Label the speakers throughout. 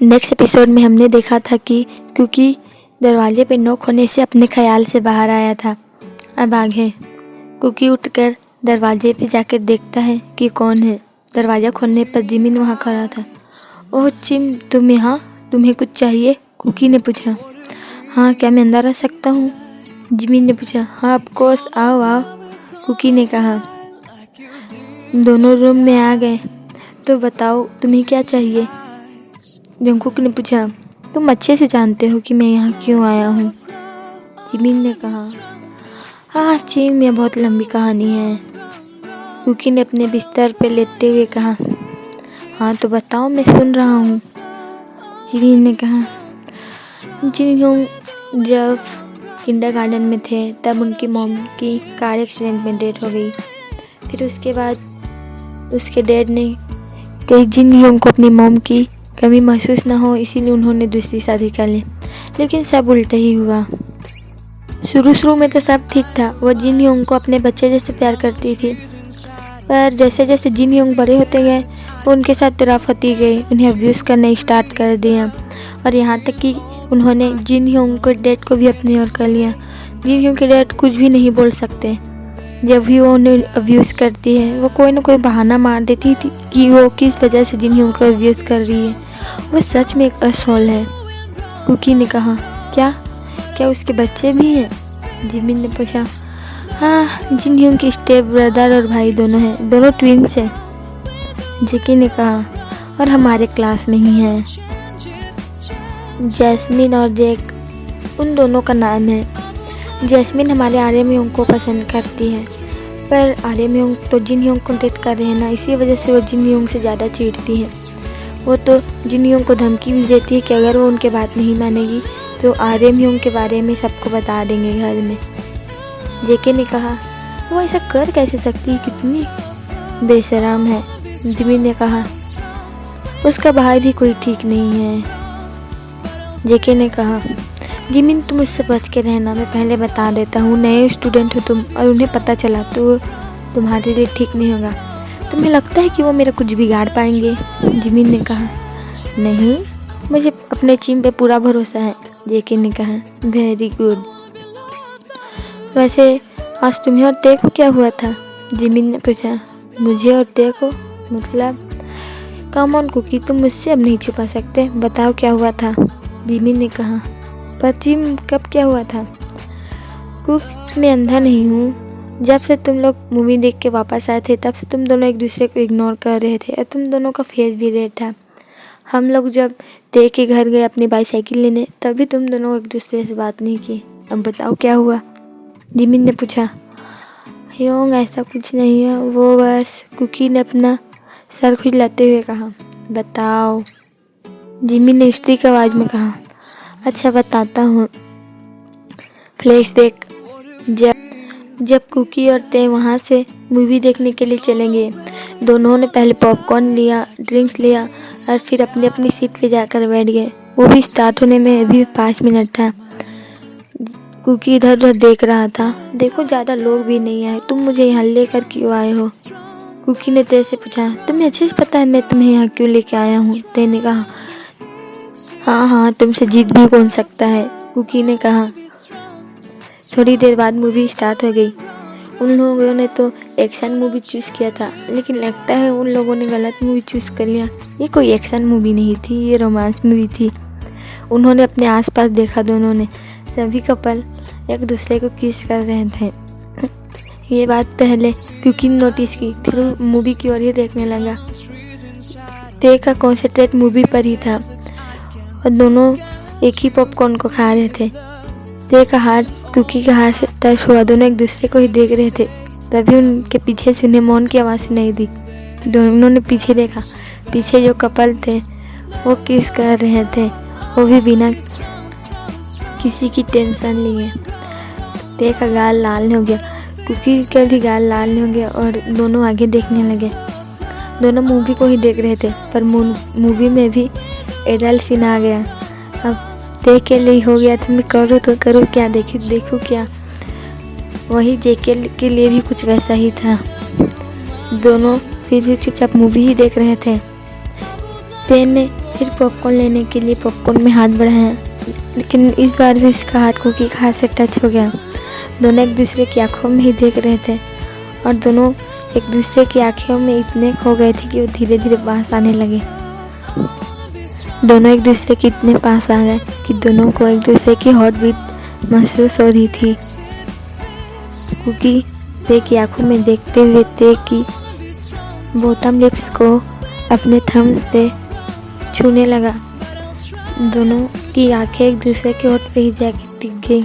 Speaker 1: Next episode में हमने देखा था कि कुकी दरवाजे पे नॉक होने से अपने ख्याल से बाहर आया था। अब आगे कुकी उठकर दरवाजे पे जाकर देखता है कि कौन है। दरवाज़ा खोलने पर जिमिन वहाँ खड़ा था। ओह चिम, तुम यहाँ? तुम्हें कुछ चाहिए? कुकी ने पूछा। हाँ, क्या मैं अंदर आ सकता हूँ? जिमिन ने पूछा। हाँ ऑफ कोर्स, आओ आओ, कुकी ने कहा। दोनों रूम में आ गए। तो बताओ तुम्हें क्या चाहिए? जंगकुक ने पूछा। तुम अच्छे से जानते हो कि मैं यहाँ क्यों आया हूँ, जिमिन ने कहा। हाँ चिम, यह बहुत लंबी कहानी है, कुकी ने अपने बिस्तर पर लेटते हुए कहा। हाँ तो बताओ, मैं सुन रहा हूँ, जिमिन ने कहा। जिनयोंग जब किंडरगार्टन में थे तब उनकी मॉम की कार एक्सीडेंट में डेथ हो गई। फिर उसके बाद उसके डैड ने कही जिनयोंग को अपनी मॉम की कमी महसूस ना हो, इसीलिए उन्होंने दूसरी शादी कर ली। लेकिन सब उल्टा ही हुआ। शुरू में तो सब ठीक था। वह जिनयोंग को अपने बच्चे जैसे प्यार करती थी, पर जैसे जैसे जिनयोंग बड़े होते गए वो उनके साथ तरफ होती गई। उन्हें अब्यूज़ करना स्टार्ट कर दिया और यहाँ तक कि उन्होंने जिनयोंग के डैड को भी अपनी ओर कर लिया। जिनयोंग के डैड कुछ भी नहीं बोल सकते। जब भी वो उन्हें अब्यूज़ करती है वो कोई ना कोई बहाना मार देती थी कि वो किस वजह से जिनयोंग को अब्यूज़ कर रही है। वो सच में एक असहोल है, कुकी ने कहा। क्या उसके बच्चे भी हैं? जिमिन ने पूछा। हाँ, जिनयोंग के स्टेप ब्रदर और भाई दोनों हैं, दोनों ट्विंस हैं, जेकी ने कहा, और हमारे क्लास में ही हैं। जैस्मिन और जैक उन दोनों का नाम है। जैस्मिन हमारे आर्यमयोंग को पसंद करती है, पर आर्यमयोंग तो जिनयोंग को डेट कर रहे हैं ना, इसी वजह से वो जिनयोंग से ज़्यादा चिढ़ती है। वो तो जिनयोंग को धमकी भी देती है कि अगर वो उनके बात नहीं मानेगी तो आर्यमयोंग के बारे में सबको बता देंगे घर में। जेके ने कहा। वो ऐसा कर कैसे सकती है, कितनी बेशरम है, जिमिन ने कहा। उसका भाई भी कोई ठीक नहीं है, जेके ने कहा। जिमिन तुम उससे बच के रहना, मैं पहले बता देता हूँ, नए स्टूडेंट हो तुम और उन्हें पता चला तो तुम्हारे लिए ठीक नहीं होगा। तुम्हें लगता है कि वो मेरा कुछ बिगाड़ पाएंगे, जिमिन ने कहा। नहीं, मुझे अपने चिम पे पूरा भरोसा है, जेके ने कहा। Very good. वैसे आज तुम्हें और ते को क्या हुआ था, जिमिन ने पूछा। मुझे और ते को मतलब? कम ऑन कुकी, तुम मुझसे अब नहीं छुपा सकते, बताओ क्या हुआ था, जिमिन ने कहा। पर जिम, कब क्या हुआ था? कुक, मैं अंधा नहीं हूँ। जब से तुम लोग मूवी देख के वापस आए थे तब से तुम दोनों एक दूसरे को इग्नोर कर रहे थे और तुम दोनों का फेस भी रेड था। हम लोग जब ते के घर गए अपनी बाईसाइकिल लेने तभी तुम दोनों एक दूसरे से बात नहीं की। अब बताओ क्या हुआ, जिमिन ने पूछा। योंग, ऐसा कुछ नहीं है, वो बस, कुकी ने अपना सर खुजलाते हुए कहा। बताओ, जिमिन ने स्त्री की आवाज़ में कहा। अच्छा बताता हूँ। फ्लैशबैक। जब कुकी और ते वहाँ से मूवी देखने के लिए चले गए, दोनों ने पहले पॉपकॉर्न लिया, ड्रिंक्स लिया और फिर अपनी अपनी सीट पे जाकर बैठ गए। वो भी स्टार्ट होने में अभी 5 मिनट था। कुकी इधर उधर देख रहा था। देखो ज़्यादा लोग भी नहीं आए, तुम मुझे यहाँ लेकर क्यों आए हो, कुकी ने ते से पूछा। तुम्हें अच्छे से पता है मैं तुम्हें यहाँ क्यों लेके आया हूँ, ते ने कहा। हाँ, तुमसे जीत भी कौन सकता है, कुकी ने कहा। थोड़ी देर बाद मूवी स्टार्ट हो गई। उन लोगों ने तो एक्शन मूवी चूज़ किया था, लेकिन लगता है उन लोगों ने गलत मूवी चूज़ कर लिया। ये कोई एक्शन मूवी नहीं थी, ये रोमांस मूवी थी। उन्होंने अपने आसपास देखा, दोनों ने, सभी कपल एक दूसरे को किस कर रहे थे। ये बात पहले कुकी ने नोटिस की, फिर मूवी की ओर ही देखने लगा। ते का कॉन्सेंट्रेट मूवी पर ही था और दोनों एक ही पॉपकॉर्न को खा रहे थे। ते का हाथ कुकी के हाथ से टच हुआ, दोनों एक दूसरे को ही देख रहे थे। तभी उनके पीछे से उन्हें मौन की आवाज़ सुनाई दी। दोनों ने पीछे देखा। पीछे जो कपल थे वो किस कर रहे थे, वो भी बिना किसी की टेंशन लिए। ते का गाल लाल हो गया, कुकी का भी गाल लाल हो गया और दोनों आगे देखने लगे। दोनों मूवी को ही देख रहे थे, पर मूवी में भी एडल्ट सीन आ गया। अब ते के लिए हो गया था, मैं करूँ तो करूँ क्या, देखूँ क्या। वही जेके के लिए भी कुछ वैसा ही था। दोनों फिर भी चुपचाप मूवी ही देख रहे थे। ते ने फिर पॉपकॉर्न लेने के लिए पॉपकॉर्न में हाथ बढ़ाया, लेकिन इस बार भी उसका हाथ कुकी के हाथ से टच हो गया। दोनों एक दूसरे की आंखों में ही देख रहे थे और दोनों एक दूसरे की आंखों में इतने खो गए थे कि वो धीरे धीरे पास आने लगे। दोनों एक दूसरे के इतने पास आ गए कि दोनों को एक दूसरे की हॉट बीट महसूस हो रही थी। कुकी ते की आंखों में देखते हुए ते की बॉटम लिप्स को अपने थंब से छूने लगा। दोनों की आंखें एक दूसरे के होठ पे ही जाके टिक गई।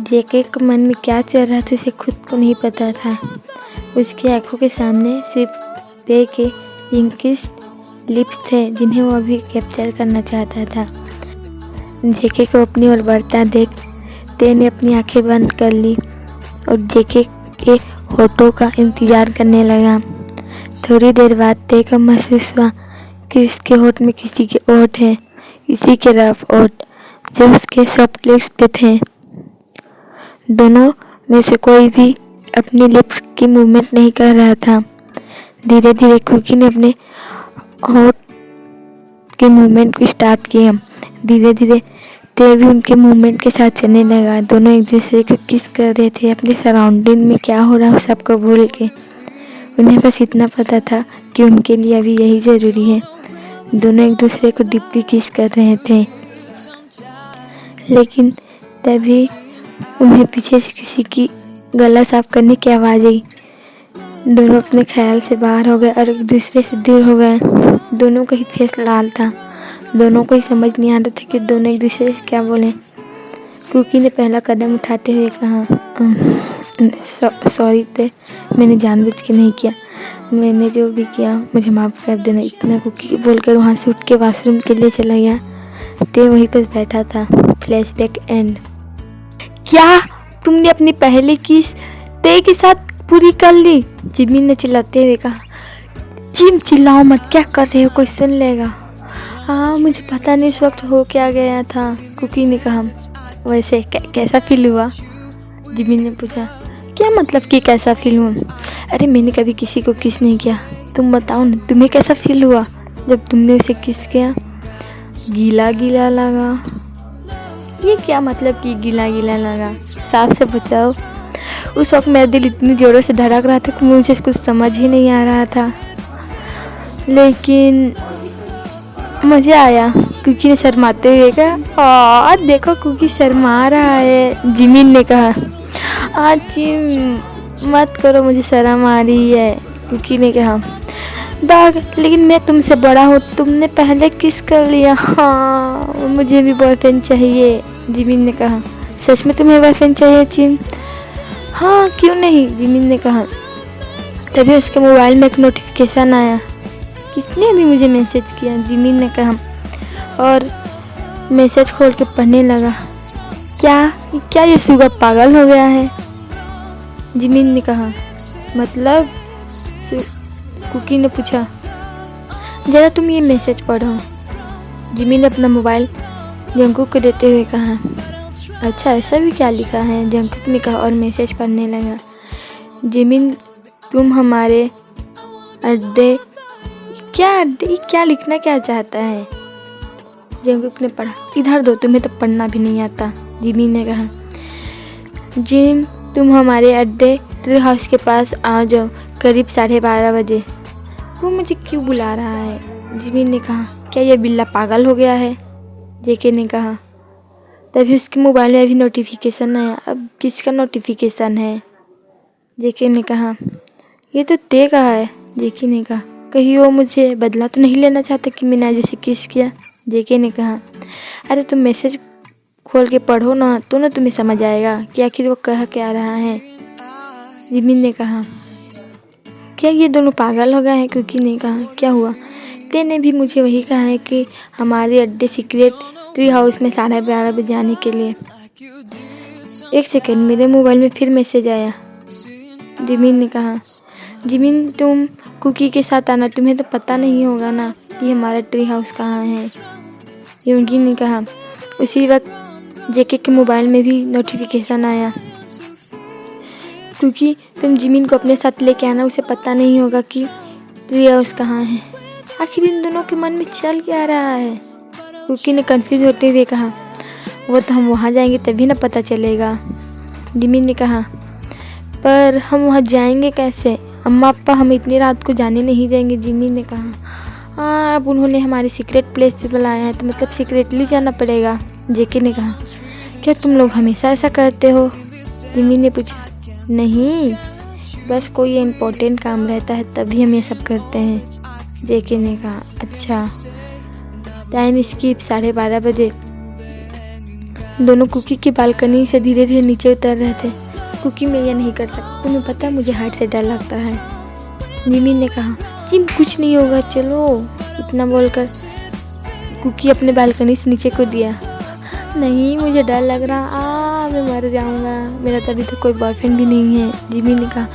Speaker 1: जेके के मन में क्या चल रहा था उसे खुद को नहीं पता था। उसकी आंखों के सामने सिर्फ ते के पिंकिश लिप्स थे जिन्हें वो अभी कैप्चर करना चाहता था। जेके को अपनी ओर बढ़ता देख ते ने अपनी आंखें बंद कर ली और जेके के होठों का इंतजार करने लगा। थोड़ी देर बाद ते को महसूस हुआ कि उसके होठ में किसी के ओठ है, किसी के रफ ओठ जो उसके सॉफ्ट लिप्स पे थे। दोनों में से कोई भी अपनी लिप्स की मूवमेंट नहीं कर रहा था। धीरे धीरे कुकी ने अपने होठ के मूवमेंट को स्टार्ट किया। धीरे धीरे ते भी उनके मूवमेंट के साथ चलने लगा। दोनों एक दूसरे को किस कर रहे थे, अपने सराउंडिंग में क्या हो रहा है सबको भूल के। उन्हें बस इतना पता था कि उनके लिए अभी यही ज़रूरी है। दोनों एक दूसरे को डीपली किस कर रहे थे, लेकिन तभी उन्हें पीछे से किसी की गला साफ करने की आवाज़ आई। दोनों अपने ख्याल से बाहर हो गए और एक दूसरे से दूर हो गए। दोनों का ही फेस लाल था। दोनों को ही समझ नहीं आ रहा था कि दोनों एक दूसरे से क्या बोलें। कुकी ने पहला कदम उठाते हुए कहा, सॉरी ते, मैंने जानबूझ के नहीं किया। मैंने जो भी किया मुझे माफ़ कर देना। इतना कुकी बोलकर वहाँ से उठ के वॉशरूम के लिए चला गया। ते वहीं पर बैठा था। Flashback and. क्या तुमने अपनी पहली किस ते के साथ पूरी कर ली? जिमी ने चिल्लाते हुए कहा। जिम चिल्लाओ मत, क्या कर रहे हो, कोई सुन लेगा। हाँ मुझे पता नहीं उस वक्त हो क्या गया था, कुकी ने कहा। वैसे कैसा फील हुआ? जिमी ने पूछा। क्या मतलब कि कैसा फील हुआ? अरे मैंने कभी किसी को किस नहीं किया, तुम बताओ ना तुम्हें कैसा फील हुआ जब तुमने उसे किस किया? गीला गीला लगा। ये क्या मतलब कि गीला गीला लगा? साफ से बताओ। उस वक्त मेरा दिल इतनी ज़ोरों से धड़क रहा था कि मुझे कुछ समझ ही नहीं आ रहा था, लेकिन मज़ा आया, कुकी ने शर्माते हुए कहा। देखो कुकी शर्मा रहा है, जिमिन ने कहा। जिम मत करो, मुझे शर्म आ रही है, कुकी ने कहा। दाग, लेकिन मैं तुमसे बड़ा हूँ, तुमने पहले किस कर लिया। हाँ मुझे भी बॉयफ्रेंड चाहिए, जिमिन ने कहा। सच में तुम्हें बॉयफ्रेंड चाहिए जिम? हाँ क्यों नहीं, जिमिन ने कहा। तभी उसके मोबाइल में एक नोटिफिकेशन आया। किसने अभी मुझे मैसेज किया, जिमिन ने कहा और मैसेज खोल के पढ़ने लगा। क्या ये सुगा पागल हो गया है, जिमिन ने कहा। मतलब? कुकी ने पूछा। ज़रा तुम ये मैसेज पढ़ो, जिमिन ने अपना मोबाइल जंकुक को देते हुए कहा। अच्छा ऐसा भी क्या लिखा है, जंकुक ने कहा और मैसेज पढ़ने लगा। जिमिन तुम हमारे अड्डे, क्या लिखना क्या चाहता है? जंकुक ने पढ़ा। इधर दो, तुम्हें तो पढ़ना भी नहीं आता, जिमिन ने कहा। जिम तुम हमारे अड्डे ट्री हाउस के पास आ जाओ करीब 12:30 बजे। वो मुझे क्यों बुला रहा है, जिमिन ने कहा। क्या यह बिल्ला पागल हो गया है, जेके ने कहा। तभी उसके मोबाइल में अभी नोटिफिकेशन आया। अब किसका नोटिफिकेशन है, जेके ने कहा। ये तो ते का है, जेके ने कहा। कहीं वो मुझे बदला तो नहीं लेना चाहता कि मैंने आज उसे किस किया, जेके ने कहा। अरे तुम मैसेज खोल के पढ़ो ना, तो ना तुम्हें समझ आएगा कि आखिर वो कह क्या रहा है, जिमिन ने कहा। क्या ये दोनों पागल हो गए हैं, कुकी ने कहा। क्या हुआ? ते ने भी मुझे वही कहा है कि हमारे अड्डे सीक्रेट ट्री हाउस में 12:30 बजे आने के लिए। एक सेकेंड, मेरे मोबाइल में फिर मैसेज आया, जिमिन ने कहा। जिमिन तुम कुकी के साथ आना, तुम्हें तो पता नहीं होगा ना कि हमारा ट्री हाउस कहाँ है, योंगी ने कहा। उसी वक्त जेके के मोबाइल में भी नोटिफिकेशन आया। क्योंकि तुम जिमिन को अपने साथ लेके आना, उसे पता नहीं होगा कि ट्री हाउस कहाँ है। आखिर इन दोनों के मन में चल क्या रहा है? कुकी ने कंफ्यूज होते हुए कहा, वो तो हम वहाँ जाएंगे तभी ना पता चलेगा। जिमी ने कहा, पर हम वहाँ जाएंगे कैसे? अम्मा पापा हमें इतनी रात को जाने नहीं देंगे। जिमी ने कहा, हाँ अब उन्होंने हमारे सीक्रेट प्लेस पे बुलाया है तो मतलब सीक्रेटली जाना पड़ेगा। जेके ने कहा, क्या तुम लोग हमेशा ऐसा करते हो? जिमी ने पूछा, नहीं, बस कोई इम्पोर्टेंट काम रहता है तभी हम ये सब करते हैं। जेके ने कहा, अच्छा। टाइम स्किप 12:30 बजे। दोनों कुकी की बालकनी से धीरे धीरे नीचे उतर रहे थे। कुकी मैं यह नहीं कर सकती, तुम्हें पता है मुझे हाइट से डर लगता है। जिमी ने कहा, जिम कुछ नहीं होगा, चलो। इतना बोलकर कुकी अपने बालकनी से नीचे कूद दिया। नहीं, मुझे डर लग रहा, मैं मर जाऊंगा, मेरा तो अभी तक कोई बॉयफ्रेंड भी नहीं है। जिमी ने कहा,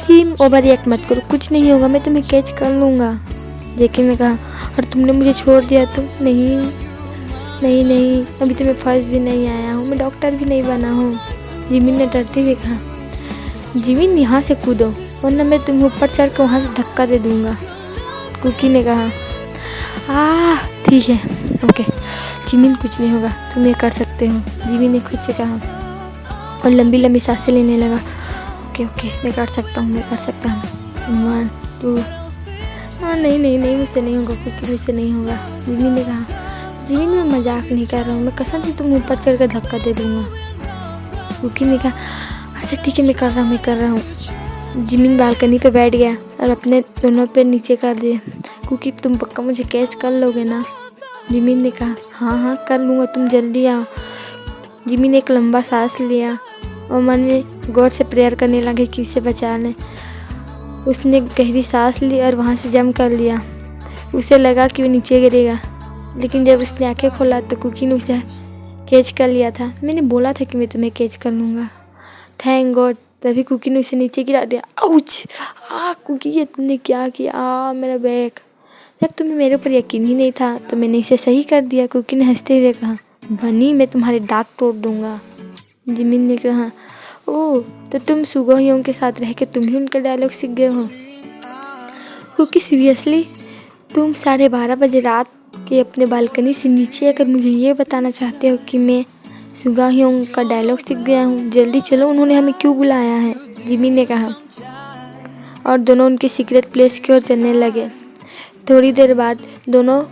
Speaker 1: जिम ओवर रिएक्ट मत करो, कुछ नहीं होगा, मैं तुम्हें कैच कर लूँगा। जेके ने कहा, और तुमने मुझे छोड़ दिया तो? नहीं नहीं नहीं, अभी तो मैं फर्स्ट भी नहीं आया हूँ, मैं डॉक्टर भी नहीं बना हूँ। जिमी ने डरते हुए कहा, जिमिन यहाँ से कूदो वरना मैं तुम्हें ऊपर चढ़ कर वहाँ से धक्का दे दूँगा। कुकी ने कहा, ठीक है, ओके। जिमिन कुछ नहीं होगा, तुम ये कर सकते हो। जिमी ने खुद से कहा और लंबी लंबी सांसें लेने लगा। ओके मैं कर सकता हूँ 1 2। हाँ नहीं, मुझसे नहीं होगा कुकी, मुझसे नहीं होगा। जिमी ने कहा, जिमी मैं मजाक नहीं कर रहा हूँ, मैं कसम से तुम ऊपर चढ़ कर धक्का दे दूँगा। कुकी ने कहा, अच्छा ठीक है, मैं कर रहा हूँ। जिमी बालकनी पे बैठ गया और अपने दोनों पैर नीचे कर दिए। कुकी तुम पक्का मुझे कैच कर लोगे ना? जिमी ने कहा, हाँ कर लूँगा, तुम जल्दी आओ। जिमी ने एक लंबा सांस लिया और मन में गौर से प्रेयर करने लगे कि इसे बचा लें। उसने गहरी सांस ली और वहाँ से जंप कर लिया। उसे लगा कि वो नीचे गिरेगा, लेकिन जब उसने आंखें खोला तो कुकी ने उसे कैच कर लिया था। मैंने बोला था कि मैं तुम्हें कैच कर लूँगा। Thank God. तभी कुकी ने उसे नीचे गिरा दिया। आउच! कुकी ये तुमने क्या किया? मेरा बैग। जब तुम्हें मेरे ऊपर यकीन ही नहीं था तो मैंने इसे सही कर दिया। कुकी ने हंसते हुए कहा, बनी मैं तुम्हारे दांत तोड़ दूँगा। जिमिन ने कहा, ओह तो तुम सुगोहियों के साथ रह के तुम ही उनका डायलॉग सीख गए हो? Cookie seriously? तुम 12:30 बजे रात के अपने बालकनी से नीचे आकर मुझे ये बताना चाहते हो कि मैं सुगाहियों का डायलॉग सीख गया हूँ? जल्दी चलो, उन्होंने हमें क्यों बुलाया है? जिमिन ने कहा और दोनों उनके सीक्रेट प्लेस की ओर चलने लगे। थोड़ी देर बाद दोनों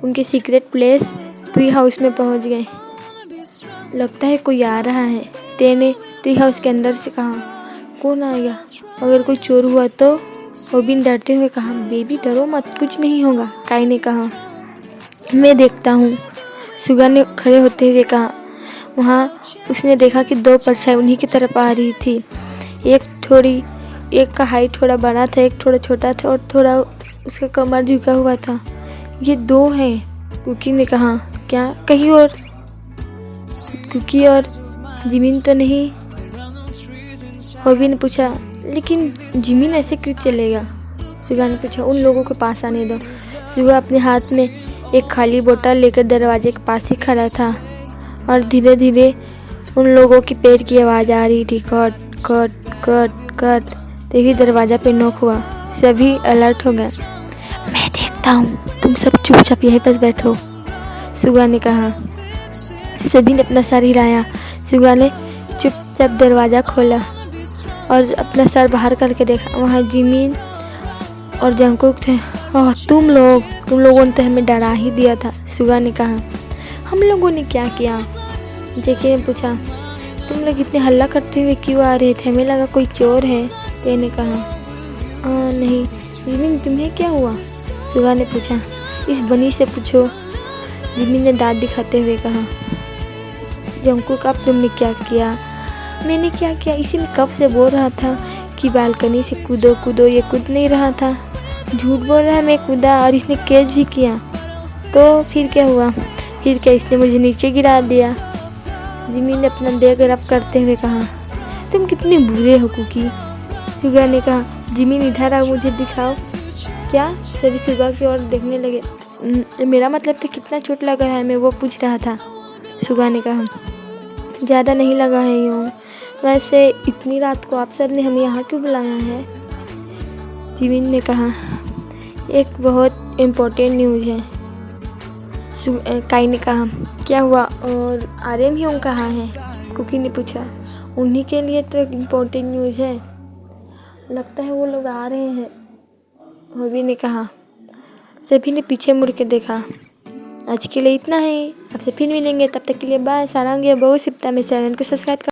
Speaker 1: उनके सीक्रेट प्लेस ट्री हाउस में पहुँच गए। लगता है कोई आ रहा है, ते ने ट्री हाउस के अंदर से कहा। कौन आएगा? अगर कोई चोर हुआ तो? ओबिन डरते हुए कहा। बेबी डरो मत, कुछ नहीं होगा। काई ने कहा, मैं देखता हूँ। सुगा ने खड़े होते हुए कहा। वहाँ उसने देखा कि 2 परछाई उन्हीं की तरफ आ रही थी। एक का हाइट थोड़ा बड़ा था, एक थोड़ा छोटा था और थोड़ा उसका कमर झुका हुआ था। ये 2 हैं, कुकी ने कहा। क्या? कहीं और? कुकी और जिमिन तो नहीं? होबी ने पूछा। लेकिन जिमिन ऐसे क्यों चलेगा? सुगा ने पूछा। उन लोगों के पास आने दो। सुगा अपने हाथ में एक खाली बोतल लेकर दरवाजे के पास ही खड़ा था और धीरे धीरे उन लोगों की पैर की आवाज़ आ रही थी। Cut cut cut cut. तभी दरवाज़ा पे नॉक हुआ। सभी अलर्ट हो गए। मैं देखता हूँ, तुम सब चुपचाप यहीं पर बैठो, सुगा ने कहा। सभी ने अपना सर हिलाया। सुगा ने चुपचाप दरवाज़ा खोला और अपना सर बाहर करके देखा। वहाँ जिमिन और जंगकुक थे। ओह तुम लोगों ने तो हमें डरा ही दिया था, सुगा ने कहा। हम लोगों ने क्या किया? जेके ने पूछा। तुम लोग इतने हल्ला करते हुए क्यों आ रहे थे? हमें लगा कोई चोर है, ते ने कहा। नहीं। जिमिन तुम्हें क्या हुआ? सुगा ने पूछा। इस बनी से पूछो, जिमिन ने दांत दिखाते हुए कहा। जंगकुक अब तुमने क्या किया? मैंने क्या किया? इसी में कब से बोल रहा था कि बालकनी से कूदो, ये कूद नहीं रहा था। झूठ बोल रहा है, मैं कूदा और इसने कैच भी किया। तो फिर क्या हुआ? फिर क्या, इसने मुझे नीचे गिरा दिया। जिमिन ने अपना बैग रब करते हुए कहा। तुम कितने बुरे हो कुकी, सुगा ने कहा। जिमिन इधर आओ, मुझे दिखाओ। क्या? सभी सुगा की ओर देखने लगे। मेरा मतलब था कितना चोट लगा है, मैं वो पूछ रहा था, सुगा ने कहा। ज़्यादा नहीं लगा है यूँ। वैसे इतनी रात को आप सब ने हमें यहाँ क्यों बुलाया है? जिमिन ने कहा। एक बहुत इम्पोर्टेंट न्यूज़ है। काई ने कहा, क्या हुआ? और आर्यन ही कहाँ है? कुकी ने पूछा। उन्हीं के लिए तो एक इम्पोर्टेंट न्यूज़ है, लगता है वो लोग आ रहे हैं, हॉबी ने कहा। सभी ने पीछे मुड़ के देखा। आज के लिए इतना ही, आपसे फिर मिलेंगे, तब तक के लिए बाय। सारंगी और बहु सिप्ता में चैनल को सब्सक्राइब कर